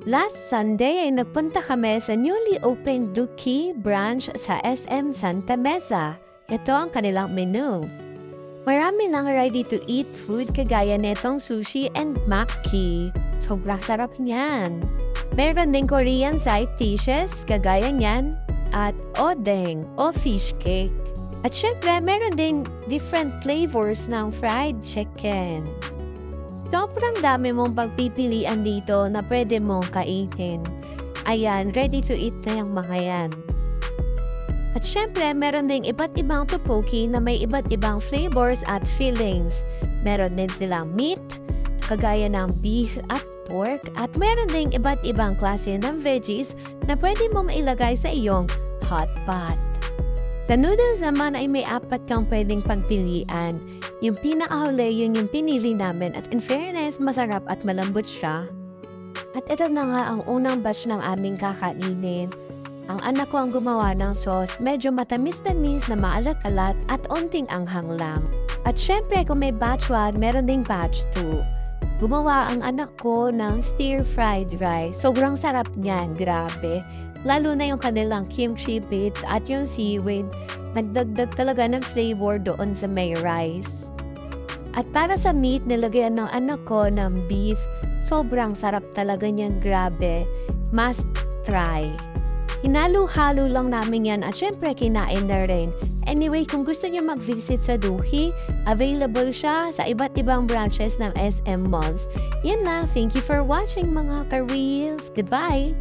Last Sunday ay nagpunta kami sa newly opened Duki branch sa SM Santa Mesa. Ito ang kanilang menu. Marami ng ready-to-eat food kagaya netong sushi and maki. Sobrang sarap niyan. Meron din Korean side dishes kagaya niyan at odeng o fish cake. At syempre, meron din different flavors ng fried chicken. Sobrang dami mong pagpipilian dito na pwede mong kainin. Ayan, ready to eat na yung mga yan. At syempre, meron ding iba't ibang tteokbokki na may iba't ibang flavors at fillings. Meron din silang meat, kagaya ng beef at pork, at meron ding iba't ibang klase ng veggies na pwede mong mailagay sa iyong hot pot. Sa noodles naman ay may apat kang pwedeng pagpilian. Yung pinakahuli, yun yung pinili namin at in fairness, masarap at malambot siya. At ito na nga ang unang batch ng aming kakainin. Ang anak ko ang gumawa ng sauce, medyo matamis-tamis na maalat-alat at onting anghang lang. At syempre kung may batch 1, meron ding batch 2. Gumawa ang anak ko ng stir-fried rice. Sobrang sarap niyan, grabe. Lalo na yung kanilang kimchi bits at yung seaweed. Nagdagdag talaga ng flavor doon sa may rice. At para sa meat, nilagyan ng anak ko ng beef. Sobrang sarap talaga niyan, grabe. Must try. Hinalo-halo lang namin yan at syempre kinain na rin. Anyway, kung gusto niyo mag-visit sa Duki, available siya sa iba't ibang branches ng SM Malls. Yan na, thank you for watching mga ka-reels. Goodbye!